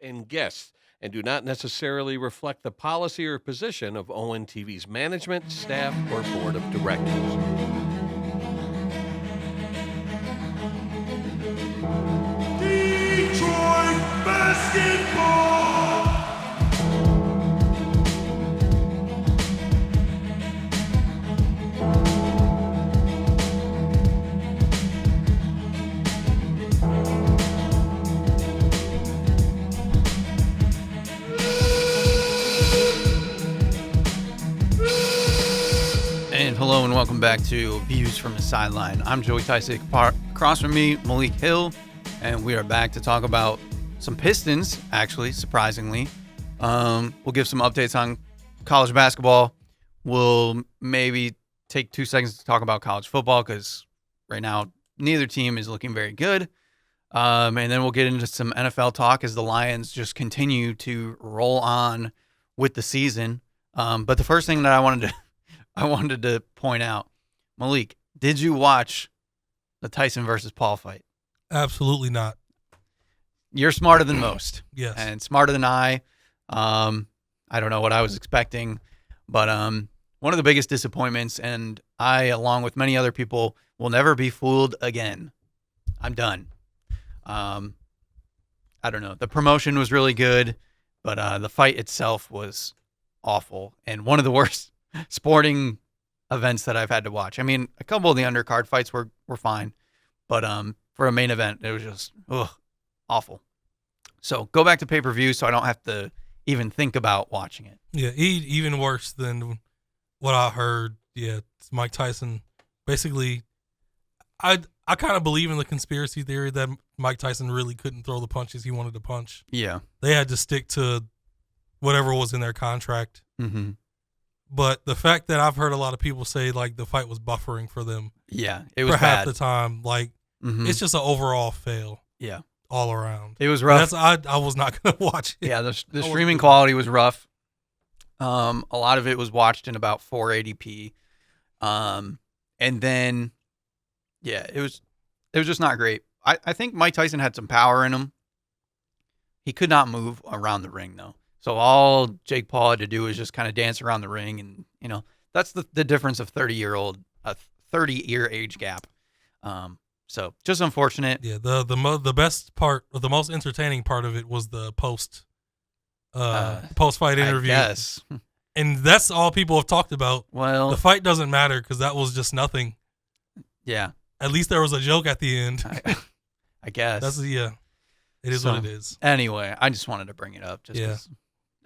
and guests and do not necessarily reflect the policy or position of ONTV's management, staff, or board of directors. Detroit basketball. And hello and welcome back to Views from the Sideline. I'm Joey Tyson. Across from me, Malik Hill, and we are back to talk about some Pistons, actually, surprisingly. We'll give some updates on college basketball. We'll maybe take 2 seconds to talk about college football because right now neither team is looking very good. And then we'll get into some NFL talk as the Lions just continue to roll on with the season. But the first thing that I wanted to point out, Malik, did you watch the Tyson versus Paul fight? Absolutely not. You're smarter than most. Yes. And smarter than I. I don't know what I was expecting, but one of the biggest disappointments, and I, along with many other people, will never be fooled again. I'm done. I don't know. The promotion was really good, but the fight itself was awful and one of the worst sporting events that I've had to watch. I mean, a couple of the undercard fights were fine, but for a main event, it was just awful. So go back to pay-per-view so I don't have to even think about watching it. Yeah, even worse than what I heard. Yeah, it's Mike Tyson. Basically, I kind of believe in the conspiracy theory that Mike Tyson really couldn't throw the punches he wanted to punch. Yeah. They had to stick to whatever was in their contract. Mm-hmm. But the fact that I've heard a lot of people say, like, the fight was buffering for them. Yeah, it was for half bad. the time. Like, It's just an overall fail. Yeah. All around. It was rough. I was not going to watch it. Yeah, the streaming quality was rough. A lot of it was watched in about 480p. And then, yeah, it was just not great. I think Mike Tyson had some power in him. He could not move around the ring, though. So all Jake Paul had to do was just kind of dance around the ring. And, you know, that's the difference of 30-year age gap. So just unfortunate. Yeah, the best part, or the most entertaining part of it was the post fight interview. Yes, and that's all people have talked about. Well, the fight doesn't matter because that was just nothing. Yeah, at least there was a joke at the end. I guess it is what it is. Anyway, I just wanted to bring it up.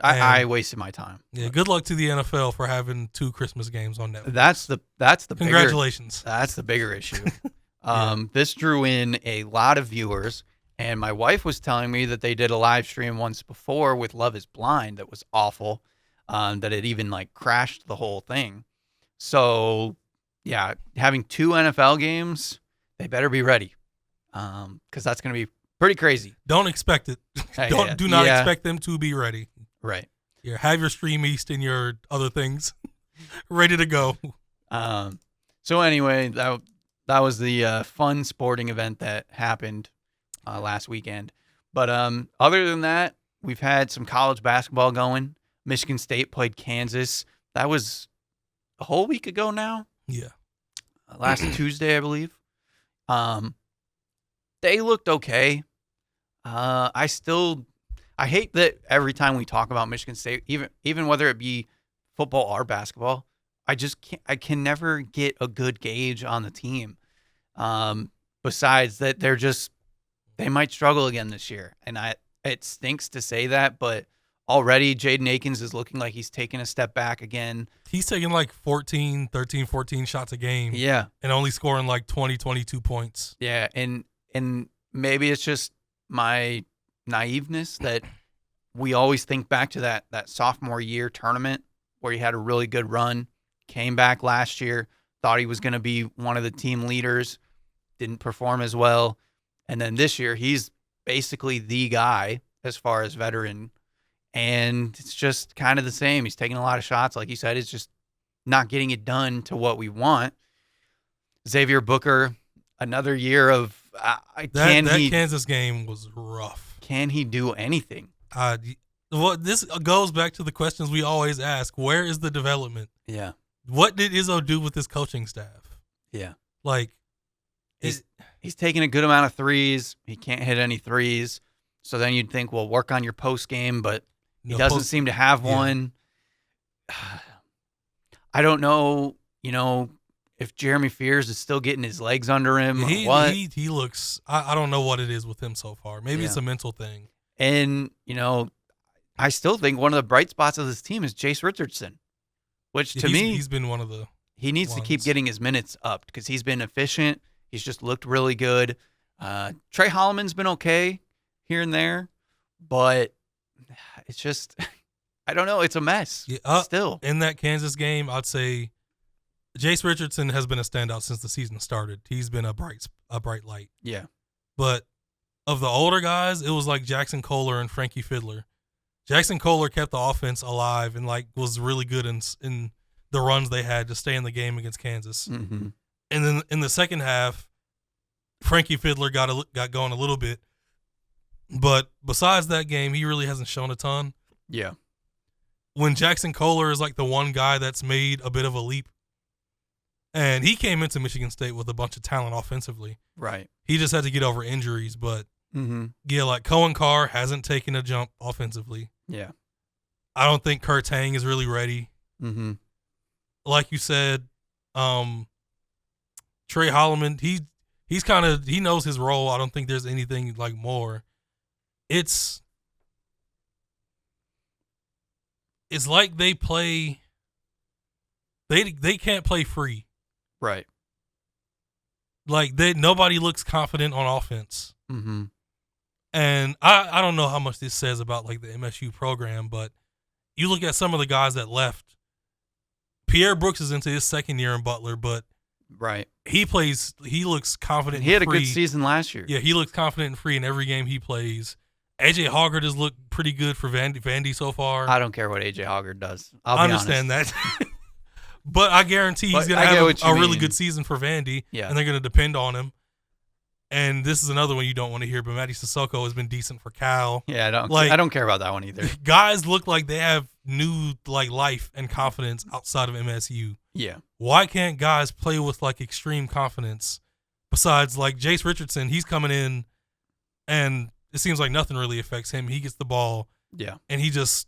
I wasted my time. Yeah, good luck to the NFL for having 2 Christmas games on Netflix. That's the congratulations. That's the bigger issue. This drew in a lot of viewers, and my wife was telling me that they did a live stream once before with Love is Blind that was awful, that it even like crashed the whole thing. So, yeah, having 2 NFL games, they better be ready, because that's going to be pretty crazy. Don't expect it. Do not expect them to be ready. Right. Yeah, have your Stream East and your other things ready to go. So anyway, that was the fun sporting event that happened last weekend. But other than that, we've had some college basketball going. Michigan State played Kansas. That was a whole week ago now. Yeah. Last Tuesday, I believe. They looked okay. I hate that every time we talk about Michigan State, even whether it be football or basketball, I can never get a good gauge on the team. Besides that, they might struggle again this year. And it stinks to say that, but already Jaden Akins is looking like he's taking a step back again. He's taking like 14 shots a game. Yeah. And only scoring like 20, 22 points. Yeah. And maybe it's just my naiveness that we always think back to that sophomore year tournament where he had a really good run, came back last year, thought he was going to be one of the team leaders, didn't perform as well. And then this year, he's basically the guy as far as veteran. And it's just kind of the same. He's taking a lot of shots. Like you said, it's just not getting it done to what we want. Xavier Booker, another year of That Kansas game was rough. Can he do anything? Well, this goes back to the questions we always ask. Where is the development? Yeah. What did Izzo do with his coaching staff? Yeah. Like, He's taking a good amount of threes. He can't hit any threes. So then you'd think, well, work on your post game, but he doesn't seem to have one. I don't know, if Jeremy Fears is still getting his legs under him or what. He looks, I don't know what it is with him so far. Maybe it's a mental thing. And, I still think one of the bright spots of this team is Jace Richardson, which to me, he's been one of the he needs to keep getting his minutes up because he's been efficient. He's just looked really good. Trey Holloman's been okay here and there, but it's just, I don't know. It's a mess still. In that Kansas game, I'd say Jace Richardson has been a standout since the season started. He's been a bright light. Yeah. But of the older guys, it was like Jackson Kohler and Frankie Fiddler. Jackson Kohler kept the offense alive and was really good in the runs they had to stay in the game against Kansas. Mm-hmm. And then in the second half, Frankie Fiddler got going a little bit. But besides that game, he really hasn't shown a ton. Yeah. When Jackson Kohler is like the one guy that's made a bit of a leap, and he came into Michigan State with a bunch of talent offensively. Right. He just had to get over injuries, but mm-hmm. Cohen Carr hasn't taken a jump offensively. Yeah. I don't think Kurt Tang is really ready. Mm-hmm. Like you said, Trey Holloman, he knows his role. I don't think there's anything like more. It's like they play. They can't play free. Right. Like nobody looks confident on offense. Mm-hmm. And I don't know how much this says about like the MSU program, but you look at some of the guys that left. Pierre Brooks is into his second year in Butler, but right. He looks confident. He had and free. A good season last year. Yeah, he looks confident and free in every game he plays. AJ Hoggard has looked pretty good for Vandy so far. I don't care what AJ Hoggard does. I understand that. But I guarantee he's going to have a really good season for Vandy, and they're going to depend on him. And this is another one you don't want to hear, but Matty Sissoko has been decent for Cal. Yeah, I don't care about that one either. Guys look like they have new life and confidence outside of MSU. Yeah. Why can't guys play with extreme confidence? Besides Jace Richardson, he's coming in, and it seems like nothing really affects him. He gets the ball, and he just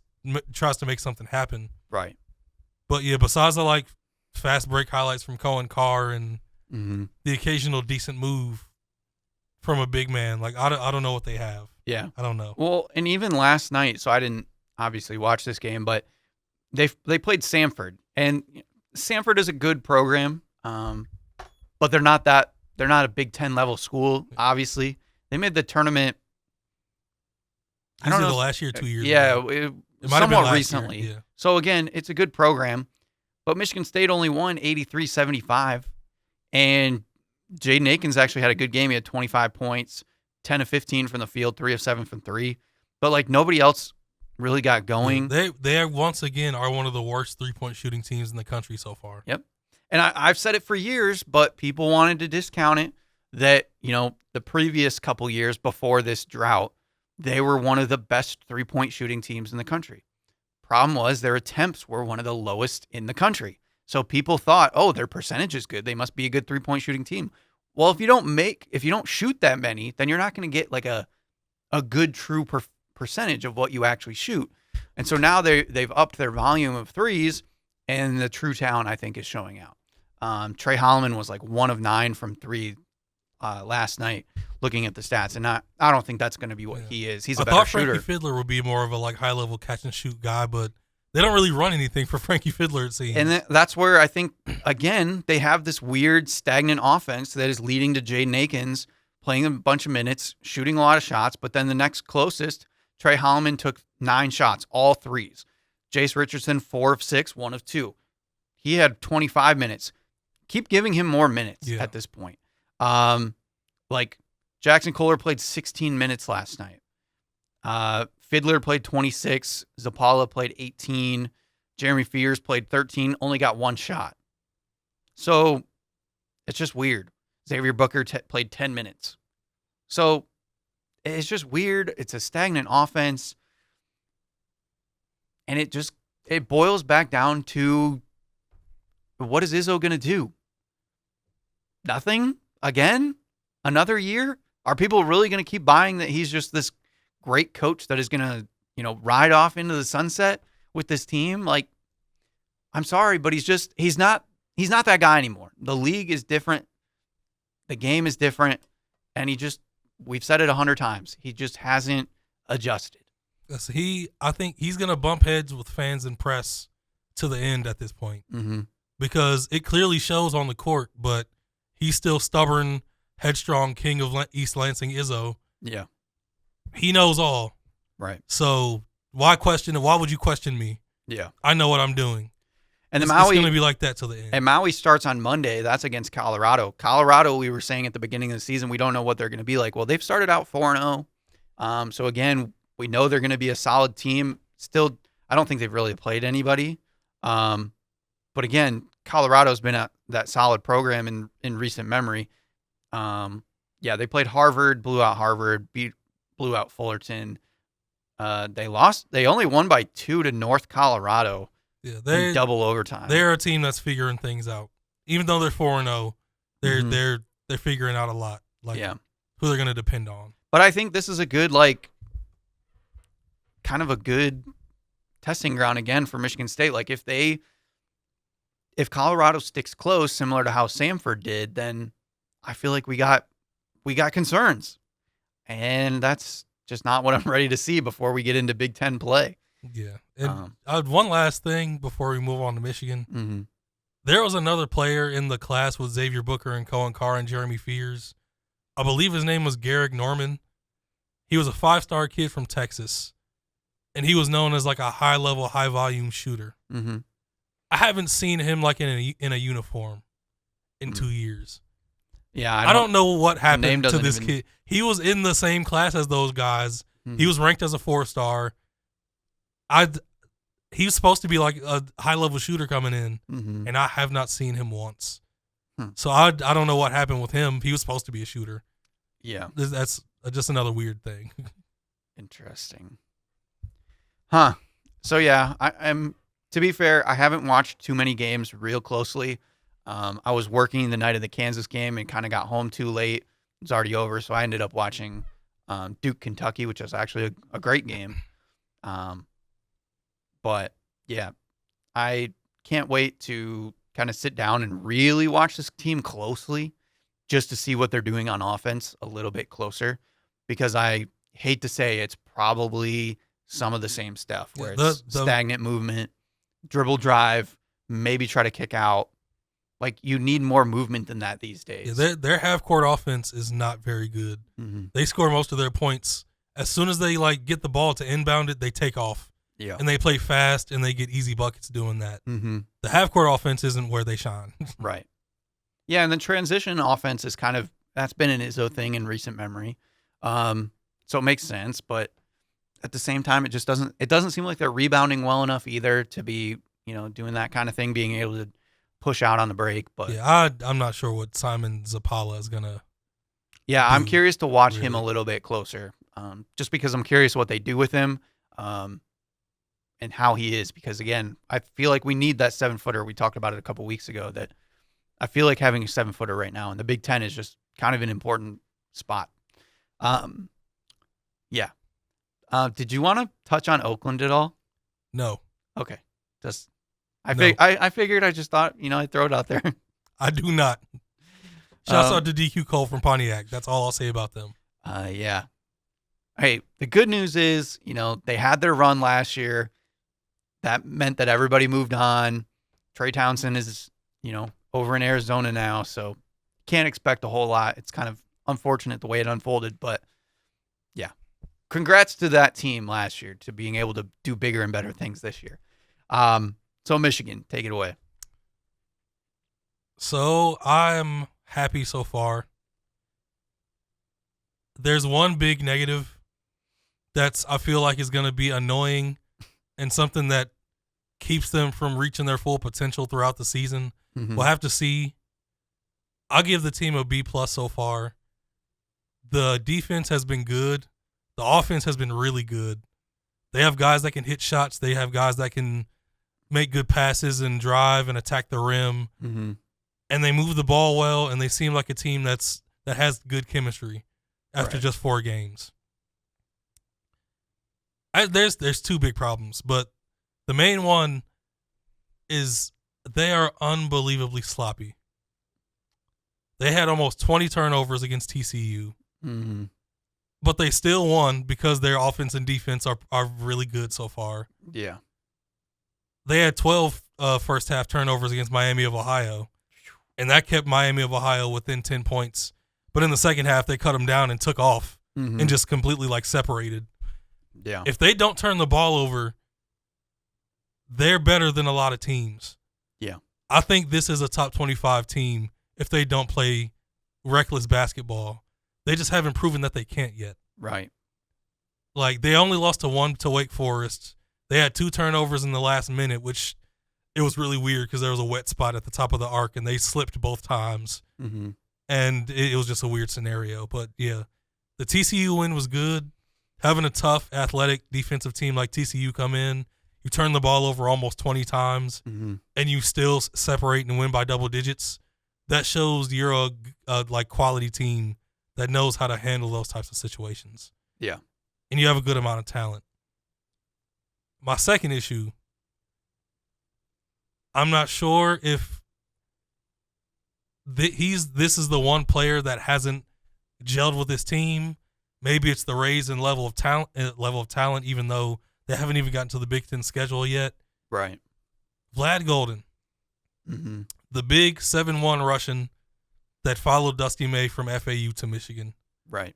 tries to make something happen. Right. But yeah, besides the fast break highlights from Cohen Carr and the occasional decent move from a big man, I don't know what they have. Yeah, I don't know. Well, and even last night, so I didn't obviously watch this game, but they played Samford, and Samford is a good program, but they're not a Big Ten level school. Obviously, they made the tournament. I don't know, the last year, 2 years. Yeah, ago. It might have been recently. Year, yeah. So again, it's a good program, but Michigan State only won 83-75, and Jaden Akins actually had a good game. He had 25 points, 10 of 15 from the field, 3 of 7 from 3. But nobody else really got going. They once again are one of the worst 3-point shooting teams in the country so far. Yep. And I've said it for years, but people wanted to discount it that, the previous couple years before this drought, they were one of the best 3-point shooting teams in the country. Problem was their attempts were one of the lowest in the country. So people thought, oh, their percentage is good. They must be a good 3-point shooting team. Well, if you don't shoot that many, then you're not going to get a good true percentage of what you actually shoot. And so now they've upped their volume of threes, and the true talent, I think, is showing out. Trey Holloman was 1 of 9 from 3 last night, looking at the stats, and I don't think that's going to be what he is. He's a better shooter. I thought Frankie Fiddler would be more of a high-level catch-and-shoot guy, but they don't really run anything for Frankie Fiddler, it seems. And that's where I think, again, they have this weird stagnant offense that is leading to Jaden Akins playing a bunch of minutes, shooting a lot of shots, but then the next closest, Trey Holloman took 9 shots, all threes. Jace Richardson, 4 of 6, 1 of 2. He had 25 minutes. Keep giving him more minutes at this point. Jackson Kohler played 16 minutes last night. Fiddler played 26. Zapala played 18. Jeremy Fears played 13. Only got 1 shot. So it's just weird. Xavier Booker played 10 minutes. So it's just weird. It's a stagnant offense. And it boils back down to, what is Izzo going to do? Nothing? Again? Another year? Are people really going to keep buying that he's just this great coach that is going to, ride off into the sunset with this team? Like, I'm sorry, but he's not that guy anymore. The league is different. The game is different. And we've said it 100 times. He just hasn't adjusted. Yes, I think he's going to bump heads with fans and press to the end at this point. Mm-hmm. Because it clearly shows on the court, but he's still stubborn, headstrong king of East Lansing Izzo. Yeah. He knows all. Right. So why question it? Why would you question me? Yeah. I know what I'm doing. And it's Maui, going to be like that till the end. And Maui starts on Monday. That's against Colorado. Colorado, we were saying at the beginning of the season, we don't know what they're going to be like. Well, they've started out 4-0. So, again, we know they're going to be a solid team. Still, I don't think they've really played anybody. But, again, Colorado's been that solid program in recent memory. They played Harvard, blew out Harvard, blew out Fullerton. They only won by 2 to North Colorado. Yeah, in double overtime. They're a team that's figuring things out. Even though they're 4-0, they're figuring out a lot. Like who they're going to depend on. But I think this is a good, kind of a good testing ground again for Michigan State. Like if Colorado sticks close, similar to how Samford did, then I feel like we got concerns, and that's just not what I'm ready to see before we get into Big Ten play. Yeah. And one last thing before we move on to Michigan. Mm-hmm. There was another player in the class with Xavier Booker and Cohen Carr and Jeremy Fears. I believe his name was Garrick Norman. He was a 5-star kid from Texas, and he was known as like a high-level, high-volume shooter. Mm-hmm. I haven't seen him like in a uniform in 2 years. Yeah, I don't know what happened to this kid. He was in the same class as those guys. Mm-hmm. He was ranked as a 4-star. He was supposed to be like a high-level shooter coming in, and I have not seen him once. So I don't know what happened with him. He was supposed to be a shooter. Yeah. That's just another weird thing. Interesting. Huh. So, yeah, I'm. To be fair, I haven't watched too many games real closely. I was working the night of the Kansas game and kind of got home too late. It was already over, so I ended up watching Duke, Kentucky, which was actually a great game. But, yeah, I can't wait to kind of sit down and really watch this team closely just to see what they're doing on offense a little bit closer, because I hate to say it's probably some of the same stuff where it's stagnant movement, dribble drive, maybe try to kick out. Like, you need more movement than that these days. Yeah, their half-court offense is not very good. Mm-hmm. They score most of their points. As soon as they get the ball to inbound it, they take off. Yeah. And they play fast, and they get easy buckets doing that. Mm-hmm. The half-court offense isn't where they shine. Right. Yeah, and the transition offense is that's been an Izzo thing in recent memory. So it makes sense, but at the same time, it doesn't seem like they're rebounding well enough either to be, doing that kind of thing, being able to push out on the break. But yeah, I'm not sure what Simon Zapala is going to do. I'm curious to watch him a little bit closer, just because I'm curious what they do with him. And how he is, because again, I feel like we need that 7-footer. We talked about it a couple weeks ago, that I feel like having a 7-footer right now in the Big Ten is just kind of an important spot. Yeah. Did you want to touch on Oakland at all? No. Okay. I figured, I just thought, I'd throw it out there. I do not. Shouts out to DQ Cole from Pontiac. That's all I'll say about them. Yeah. Hey, the good news is, they had their run last year. That meant that everybody moved on. Trey Townsend is, over in Arizona now, so can't expect a whole lot. It's kind of unfortunate the way it unfolded, but yeah. Congrats to that team last year to being able to do bigger and better things this year. So Michigan, take it away. So I'm happy so far. There's one big negative I feel like is going to be annoying and something that keeps them from reaching their full potential throughout the season. Mm-hmm. We'll have to see. I'll give the team a B+ so far. The defense has been good. The offense has been really good. They have guys that can hit shots. They have guys that can make good passes and drive and attack the rim. Mm-hmm. And they move the ball well, and they seem like a team that has good chemistry after just 4 games. There's 2 big problems, but the main one is they are unbelievably sloppy. They had almost 20 turnovers against TCU, but they still won because their offense and defense are really good so far. Yeah. They had 12 first half turnovers against Miami of Ohio, and that kept Miami of Ohio within 10 points. But in the second half, they cut them down and took off and just completely separated. Yeah. If they don't turn the ball over, they're better than a lot of teams. Yeah. I think this is a top 25 team if they don't play reckless basketball. They just haven't proven that they can't yet. Right. Like, they only lost to Wake Forest. They had 2 turnovers in the last minute, which it was really weird because there was a wet spot at the top of the arc, and they slipped both times. Mm-hmm. And it was just a weird scenario. But, yeah, the TCU win was good. Having a tough, athletic defensive team like TCU come in, you turn the ball over almost 20 times, and you still separate and win by double digits. That shows you're a quality team that knows how to handle those types of situations. Yeah. And you have a good amount of talent. My second issue, I'm not sure if this is the one player that hasn't gelled with this team. Maybe it's the raise in level of talent, even though they haven't even gotten to the Big Ten schedule yet. Right. Vlad Golden, the big 7'1" Russian that followed Dusty May from FAU to Michigan. Right.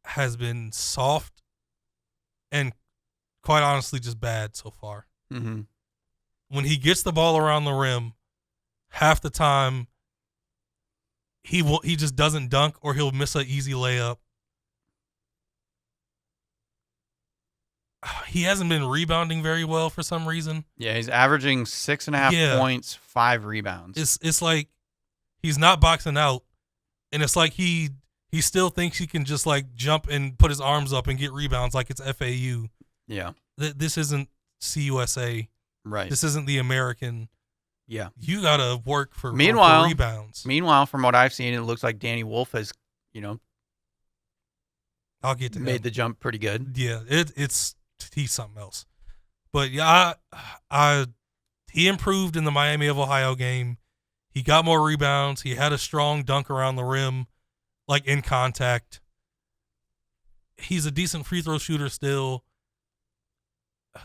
Has been soft and quite honestly just bad so far. Mm-hmm. When he gets the ball around the rim, half the time he just doesn't dunk, or he'll miss an easy layup. He hasn't been rebounding very well for some reason. Yeah, he's averaging 6.5 points, 5 rebounds. It's like he's not boxing out, and it's like he still thinks he can just jump and put his arms up and get rebounds like it's FAU. Yeah. This isn't CUSA. Right. This isn't the American. Yeah. You got to work for rebounds. Meanwhile, from what I've seen, it looks like Danny Wolf has, I'll get to made him. the jump pretty good. Yeah, he's something else. But yeah, he improved in the Miami of Ohio game. He got more rebounds. He had a strong dunk around the rim, in contact. He's a decent free throw shooter still.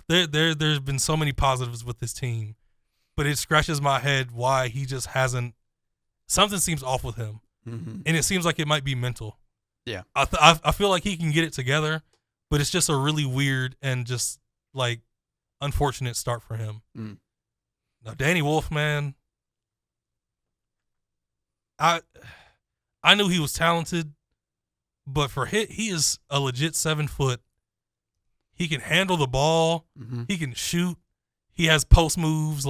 There's been so many positives with this team, but it scratches my head why he just hasn't. Something seems off with him, and it seems like it might be mental. Yeah, I feel like he can get it together, but it's just a really weird and just unfortunate start for him. Now, Danny Wolf, man, I knew he was talented, but he is a legit 7 foot. He can handle the ball. He can shoot. He has post moves.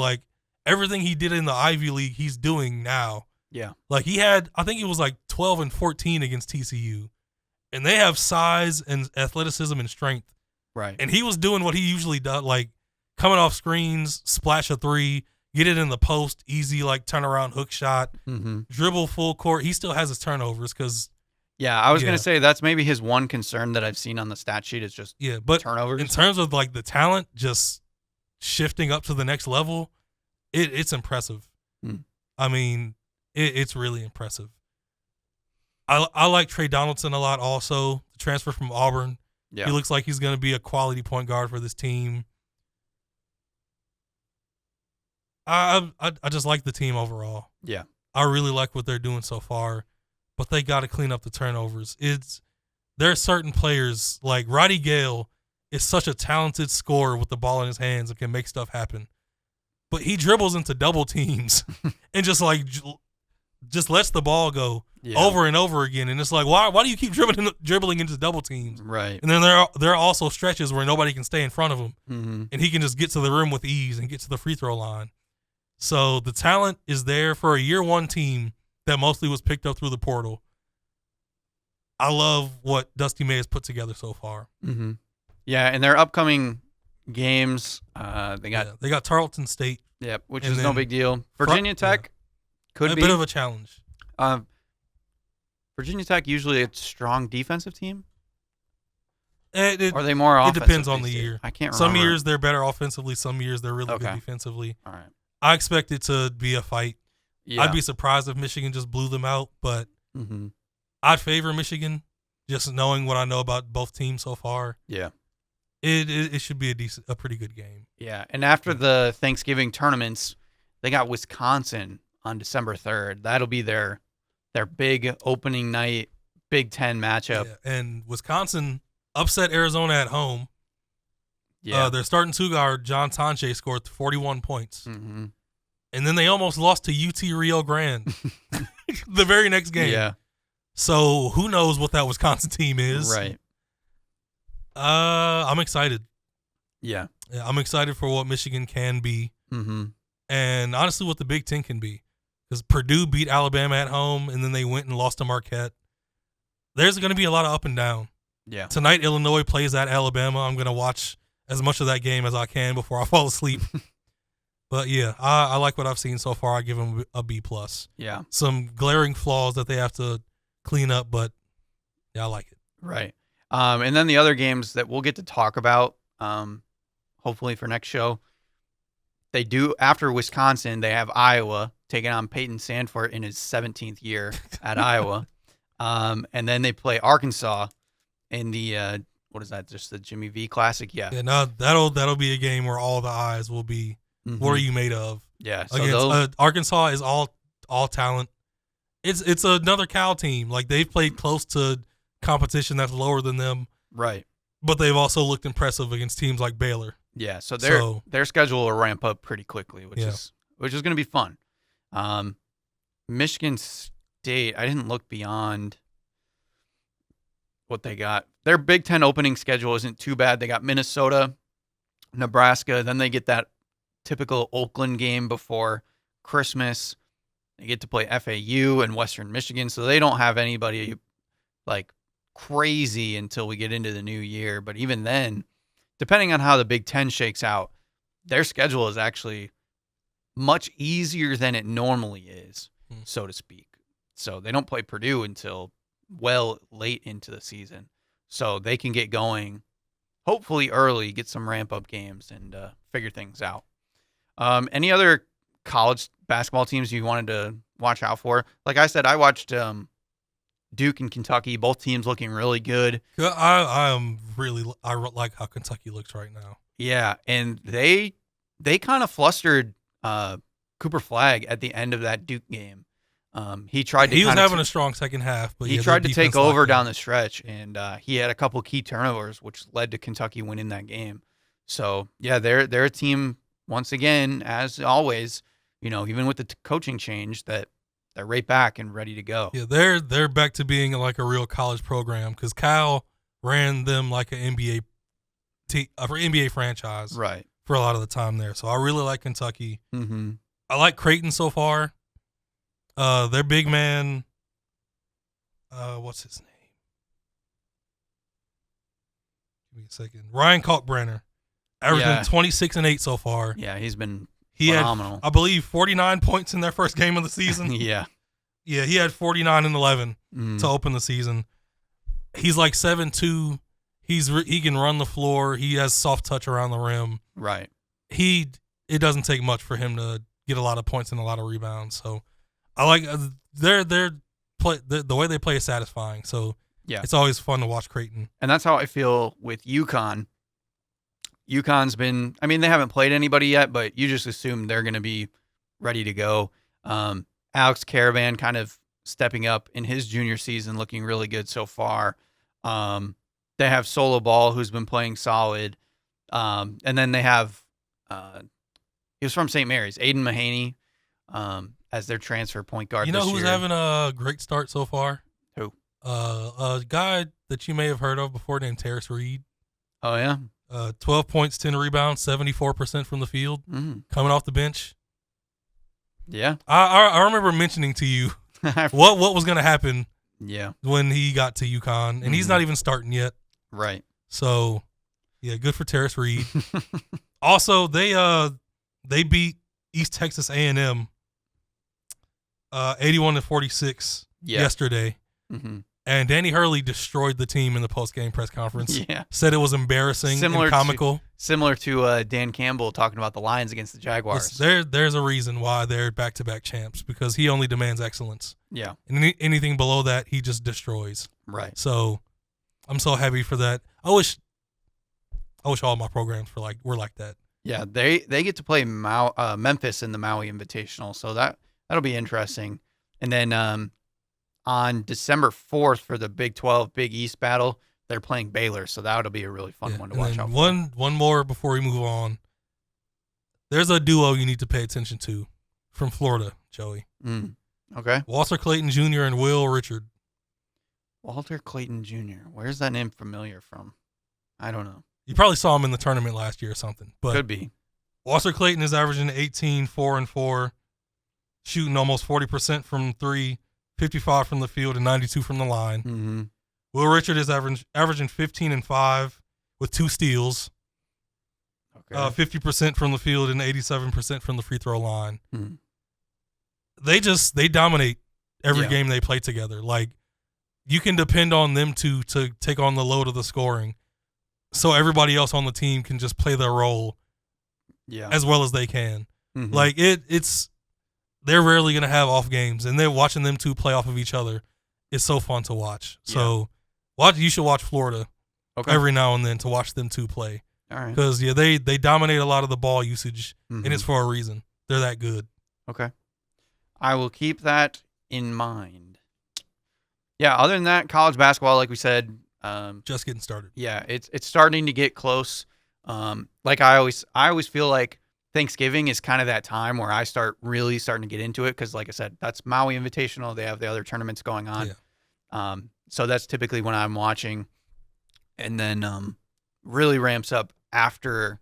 Everything he did in the Ivy League, he's doing now. Yeah. He had, I think it was 12 and 14 against TCU. And they have size and athleticism and strength. Right. And he was doing what he usually does, coming off screens, splash a 3, get it in the post, easy, turnaround hook shot, dribble full court. He still has his turnovers because. Yeah, I was going to say that's maybe his one concern that I've seen on the stat sheet is just turnovers. In terms of the talent, just shifting up to the next level, it's impressive. I mean, it's really impressive. I like Trey Donaldson a lot also, the transfer from Auburn. Yeah. He looks like he's going to be a quality point guard for this team. I just like the team overall. Yeah. I really like what they're doing so far. But they got to clean up the turnovers. There are certain players, like Roddy Gale is such a talented scorer with the ball in his hands and can make stuff happen. But he dribbles into double teams and just lets the ball go over and over again. And it's why do you keep dribbling into double teams? Right. And then there are also stretches where nobody can stay in front of him. And he can just get to the rim with ease and get to the free throw line. So the talent is there for a year 1 team that mostly was picked up through the portal. I love what Dusty May has put together so far. Yeah, and their upcoming games, they got Tarleton State. Yep, which and is no then big deal. Virginia Tech could a be bit of a challenge. Virginia Tech usually a strong defensive team. It Or are they more it offensive? depends on these the days? year. I can't remember. Some years they're better offensively. Some years they're really Okay. good defensively. All right. I expect it to be a fight. Yeah. I'd be surprised if Michigan just blew them out, but Mm-hmm. I'd favor Michigan, just knowing what I know about both teams so far. Yeah. It should be a pretty good game. Yeah. And after the Thanksgiving tournaments, they got Wisconsin on December 3rd. That'll be their big opening night Big Ten matchup. Yeah, and Wisconsin upset Arizona at home. Yeah. Their starting two guard, John Tanche, scored 41 points. Mm-hmm. And then they almost lost to UT Rio Grande the very next game. Yeah. So who knows what that Wisconsin team is. Right. I'm excited. Yeah. Yeah, I'm excited for what Michigan can be. Mm-hmm. And honestly, what the Big Ten can be. Because Purdue beat Alabama at home, and then they went and lost to Marquette. There's going to be a lot of up and down. Yeah. Tonight, Illinois plays at Alabama. I'm going to watch as much of that game as I can before I fall asleep. But, yeah, I like what I've seen so far. I give them a B+. Yeah. Some glaring flaws that they have to clean up, but, yeah, I like it. Right. And then the other games that we'll get to talk about, hopefully for next show, they do, after Wisconsin, they have Iowa taking on Peyton Sandfort in his 17th year at Iowa. And then they play Arkansas in the, what is that, just the Jimmy V Classic? Yeah. Yeah, no, that'll be a game where all the eyes will be, what are you made of? Yeah. So Against, Arkansas is all talent. It's another Cal team. Like, they've played close to competition that's lower than them, right. but they've also looked impressive against teams like Baylor. Yeah. So So- their schedule will ramp up pretty quickly, which Yeah. is going to be fun. Michigan State, I didn't look beyond what they got. Their Big Ten opening schedule isn't too bad. They got Minnesota, Nebraska, then they get that typical Oakland game before Christmas. They get to play FAU and Western Michigan, so they don't have anybody like crazy until we get into the new year. But even then, depending on how the Big Ten shakes out, their schedule is actually much easier than it normally is, so to speak. So they don't play Purdue until well late into the season. So they can get going hopefully early, get some ramp-up games, and figure things out. Any other college basketball teams you wanted to watch out for? Like I said, I watched Duke and Kentucky, both teams looking really good. I like how Kentucky looks right now. Yeah, and they kind of flustered Cooper Flagg at the end of that Duke game. He was having a strong second half, but he tried to take over down the stretch, and he had a couple key turnovers, which led to Kentucky winning that game. So yeah, they're a team once again, as always. Even with the coaching change, that they're right back and ready to go. Yeah, they're back to being like a real college program because Cal ran them like an NBA franchise, Right. for a lot of the time there. So I really like Kentucky. Mm-hmm. I like Creighton so far. Their big man, what's his name? Give me a second. Ryan Kalkbrenner, averaging 26 and 8 so far. Yeah, he's been He phenomenal. had, I believe, 49 points in their first game of the season. Yeah. Yeah, he had 49 and 11 Mm. to open the season. He's like 7'2". He can run the floor. He has soft touch around the rim. Right. It doesn't take much for him to get a lot of points and a lot of rebounds. So I like their play. The way they play is satisfying. So Yeah. it's always fun to watch Creighton. And that's how I feel with UConn. UConn's been, I mean, they haven't played anybody yet, but you just assume they're going to be ready to go. Alex Caravan kind of stepping up in his junior season, looking really good so far. They have Solo Ball, who's been playing solid. And then they have, he was from St. Mary's, Aiden Mahaney, as their transfer point guard. You know this who's year. having a great start so far? Who? A guy that you may have heard of before named Terrace Reed. Oh, yeah? 12 points, 10 rebounds, 74% from the field, Mm. coming off the bench. Yeah. I remember mentioning to you what was going to happen Yeah. when he got to UConn, and he's not even starting yet. Right. So Yeah, good for Terrace Reed. Also, they beat East Texas A&M 81-46 yesterday. Mm-hmm. And Danny Hurley destroyed the team in the post-game press conference. Yeah. Said it was embarrassing and comical. Similar to Dan Campbell talking about the Lions against the Jaguars. There's a reason why they're back-to-back champs, because he only demands excellence. Yeah. And anything below that, he just destroys. Right. So I'm so happy for that. I wish all my programs were like that. Yeah, they get to play Memphis in the Maui Invitational, so that'll be interesting. And then on December 4th for the Big 12 Big East battle, they're playing Baylor, so that'll be a really fun one to watch out for. One more before we move on. There's a duo you need to pay attention to from Florida, Joey. Okay. Walter Clayton Jr. and Will Richard. Walter Clayton Jr. Where's that name familiar from? I don't know. You probably saw him in the tournament last year or something. But could be. Walter Clayton is averaging 18, 4 and 4, shooting almost 40% from three, 55 from the field, and 92 from the line. Mm-hmm. Will Richard is averaging 15 and 5 with 2 steals. Okay. 50% from the field and 87% from the free throw line. Mm-hmm. They dominate every game they play together. Like, you can depend on them to take on the load of the scoring, so everybody else on the team can just play their role as well as they can. Mm-hmm. Like, they're rarely going to have off games, and they're watching them two play off of each other. It's so fun to watch. So you should watch Florida every now and then to watch them two play. All right. Because, they dominate a lot of the ball usage, and it's for a reason. They're that good. Okay. I will keep that in mind. Yeah, other than that, college basketball, like we said, just getting started. Yeah, it's starting to get close. Like I always feel like Thanksgiving is kind of that time where I starting to get into it, because, like I said, that's Maui Invitational. They have the other tournaments going on. Yeah. So that's typically when I'm watching, and then really ramps up after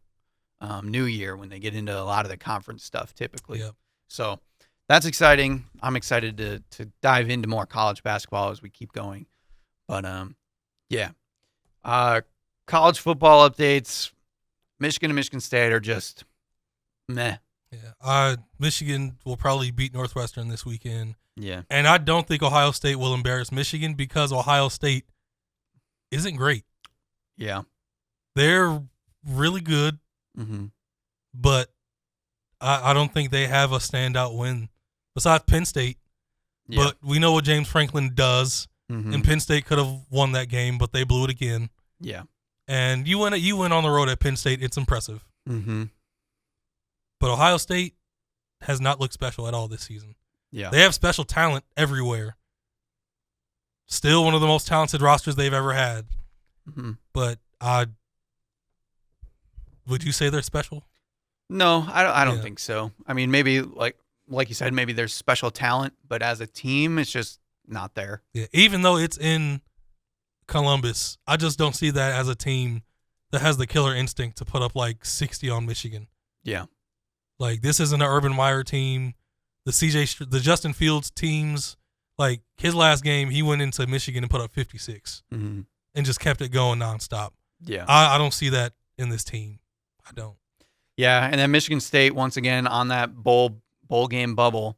New Year when they get into a lot of the conference stuff typically. Yep. So that's exciting. I'm excited to dive into more college basketball as we keep going. But yeah. College football updates. Michigan and Michigan State are just meh. Yeah. Michigan will probably beat Northwestern this weekend. Yeah. And I don't think Ohio State will embarrass Michigan, because Ohio State isn't great. Yeah. They're really good, but I don't think they have a standout win besides Penn State. Yeah. But we know what James Franklin does, and Penn State could have won that game, but they blew it again. Yeah. And you win on the road at Penn State. It's impressive. Mm-hmm. But Ohio State has not looked special at all this season. Yeah. They have special talent everywhere. Still one of the most talented rosters they've ever had. Mm-hmm. But would you say they're special? No, I don't think so. I mean, maybe like you said, maybe there's special talent, but as a team, it's just not there. Yeah, even though it's in Columbus, I just don't see that as a team that has the killer instinct to put up like 60 on Michigan. Yeah. Like, this isn't an Urban Meyer team. The Justin Fields teams, like, his last game, he went into Michigan and put up 56 and just kept it going nonstop. Yeah. I don't see that in this team. I don't. Yeah, and then Michigan State, once again, on that bowl game bubble.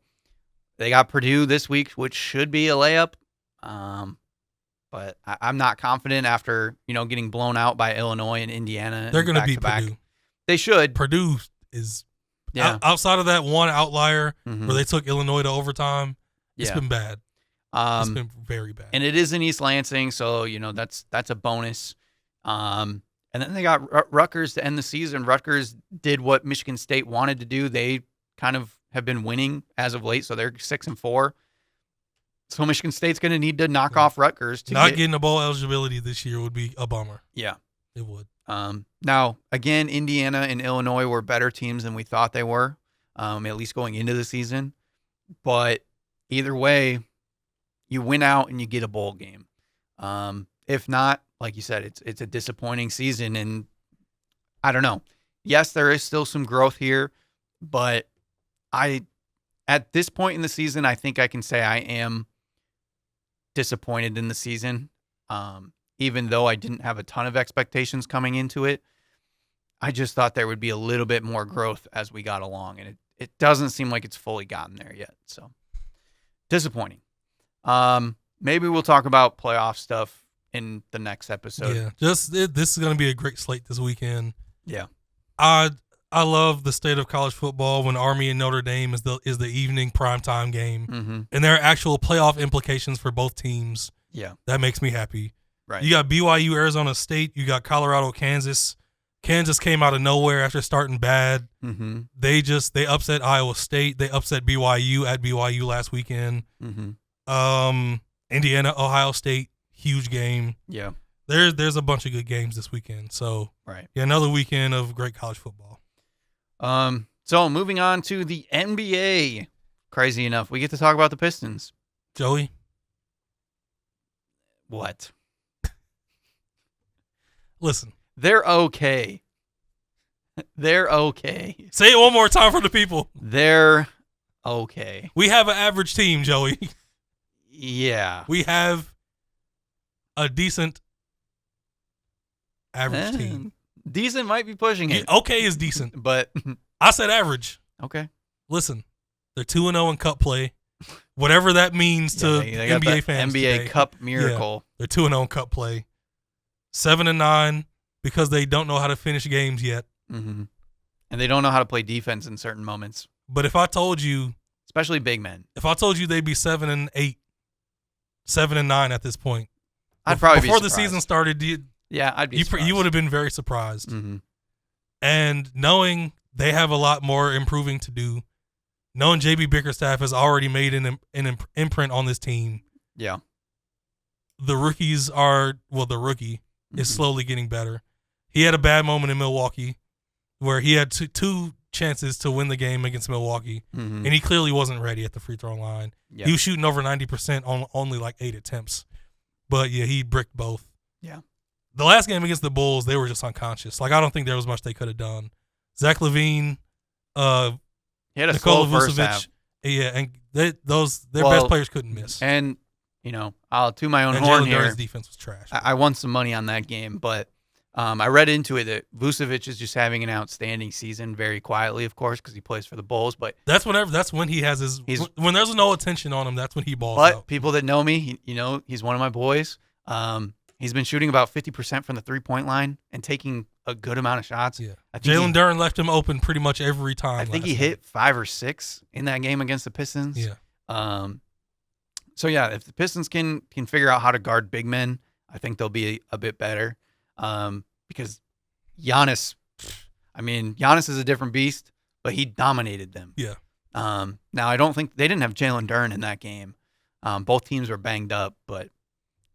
They got Purdue this week, which should be a layup. But I'm not confident after, getting blown out by Illinois and Indiana. They're going to beat Purdue. They should. Purdue is outside of that one outlier where they took Illinois to overtime. It's been bad. It's been very bad. And it is in East Lansing, so that's a bonus. And then they got Rutgers to end the season. Rutgers did what Michigan State wanted to do. They kind of have been winning as of late, so they're 6-4. So Michigan State's going to need to knock off Rutgers. Getting a bowl eligibility this year would be a bummer. Yeah. It would. Now, again, Indiana and Illinois were better teams than we thought they were, at least going into the season. But either way, you win out and you get a bowl game. If not, like you said, it's a disappointing season, and I don't know. Yes, there is still some growth here, but at this point in the season, I think I can say I am disappointed in the season. even though I didn't have a ton of expectations coming into it. I just thought there would be a little bit more growth as we got along, and it doesn't seem like it's fully gotten there yet. So disappointing. Maybe we'll talk about playoff stuff in the next episode. Yeah, this is going to be a great slate this weekend. Yeah. I love the state of college football when Army and Notre Dame is the evening primetime game, Mm-hmm. and there are actual playoff implications for both teams. Yeah. That makes me happy. Right. You got BYU, Arizona State. You got Colorado, Kansas. Kansas came out of nowhere after starting bad. Mm-hmm. They upset Iowa State. They upset BYU at BYU last weekend. Mm-hmm. Indiana, Ohio State, huge game. Yeah. There's a bunch of good games this weekend. So Right. yeah, another weekend of great college football. So moving on to the NBA. Crazy enough, we get to talk about the Pistons. Joey, What? listen. They're okay. They're okay. Say it one more time for the people. They're okay. We have an average team, Joey. Yeah. We have a decent average team. Decent might be pushing it. Okay is decent. But I said average. okay. Listen, they're 2-0 in cup play. Whatever that means to they got NBA that fans NBA today. Cup miracle. They're 2-0 in cup play. 7-9 because they don't know how to finish games yet. Mm-hmm. And they don't know how to play defense in certain moments, But if I told you especially big men. they'd be 7-8, 7-9 at this point, I'd probably before be the surprised. season started, Yeah, I'd be surprised. you would have been very surprised. Mm-hmm. And knowing they have a lot more improving to do, knowing JB Bickerstaff has already made an imprint on this team, Yeah. the rookie is slowly getting better. He had a bad moment in Milwaukee where he had two chances to win the game against Milwaukee, Mm-hmm. and he clearly wasn't ready at the free throw line. Yeah. He was shooting over 90% on only like 8 attempts. But, yeah, he bricked both. Yeah. The last game against the Bulls, they were just unconscious. Like, I don't think there was much they could have done. Zach LaVine, He had a Nikola slow first half. Vucevic, yeah, and their best players couldn't miss. And, I'll toot my own And horn Jalen here. Duren's defense was trash. I won some money on that game, but I read into it that Vucevic is just having an outstanding season, very quietly, of course, because he plays for the Bulls. But That's when he has his. When there's no attention on him, that's when he balls out. people that know me, he's one of my boys. He's been shooting about 50% from the 3-point line and taking a good amount of shots. Yeah, I think Jalen Duren left him open pretty much every time. I think he hit 5 or 6 in that game against the Pistons. Yeah. So yeah, if the Pistons can figure out how to guard big men, I think they'll be a bit better. Because Giannis is a different beast, but he dominated them. Yeah. Now I don't think they didn't have Jalen Duren in that game. Both teams were banged up, but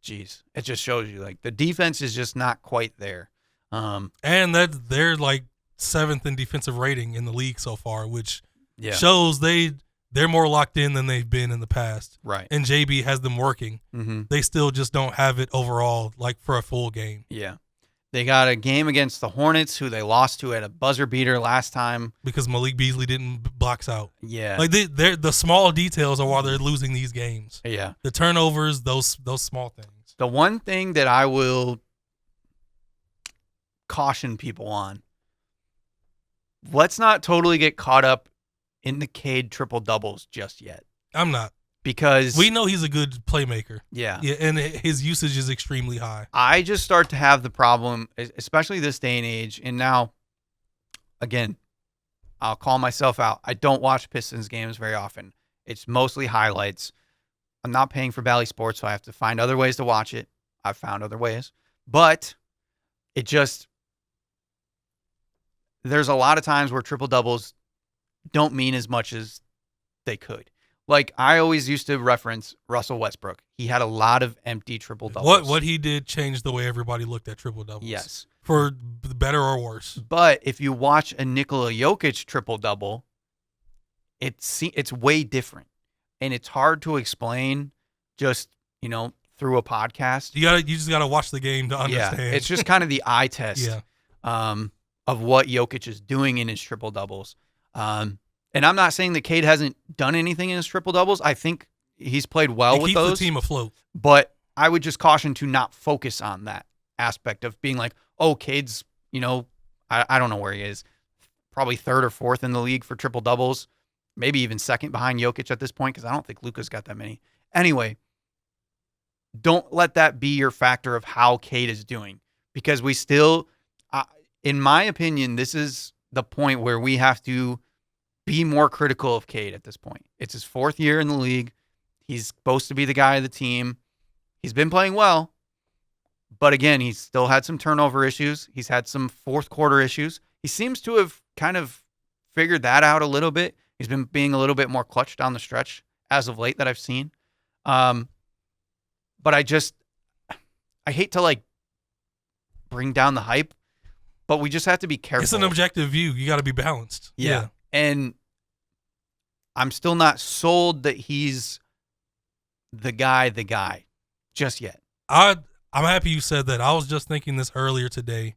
geez, it just shows you like the defense is just not quite there. And that they're like 7th in defensive rating in the league so far, which Yeah. shows they're more locked in than they've been in the past. Right. And JB has them working. Mm-hmm. They still just don't have it overall, like for a full game. Yeah. They got a game against the Hornets, who they lost to at a buzzer beater last time. Because Malik Beasley didn't box out. Yeah. Like the small details are why they're losing these games. Yeah. The turnovers, those small things. The one thing that I will caution people on, let's not totally get caught up in the Cade triple doubles just yet. I'm not. Because We know he's a good playmaker. yeah, And his usage is extremely high. I just start to have the problem, especially this day and age. And now, again, I'll call myself out. I don't watch Pistons games very often. It's mostly highlights. I'm not paying for Bally Sports, so I have to find other ways to watch it. I've found other ways. But there's a lot of times where triple doubles don't mean as much as they could. Like, I always used to reference Russell Westbrook. He had a lot of empty triple doubles. What he did changed the way everybody looked at triple doubles. Yes. For better or worse. But if you watch a Nikola Jokic triple double, it's way different. And it's hard to explain just, through a podcast. You just gotta watch the game to understand. Yeah, it's just kind of the eye test of what Jokic is doing in his triple doubles. And I'm not saying that Cade hasn't done anything in his triple doubles. I think he's played well with keeps those. the team afloat. But I would just caution to not focus on that aspect of being like, oh, Cade's, I don't know where he is, probably third or fourth in the league for triple doubles, maybe even second behind Jokic at this point, because I don't think Luka's got that many. Anyway, don't let that be your factor of how Cade is doing, because we still, in my opinion, this is the point where we have to be more critical of Cade at this point. It's his fourth year in the league. He's supposed to be the guy of the team. He's been playing well, but again, he's still had some turnover issues. He's had some fourth quarter issues. He seems to have kind of figured that out a little bit. He's been being a little bit more clutch down the stretch as of late that I've seen. But I hate to like bring down the hype, but we just have to be careful. It's an objective view. You got to be balanced. Yeah. And I'm still not sold that he's the guy just yet. I'm happy you said that. I was just thinking this earlier today.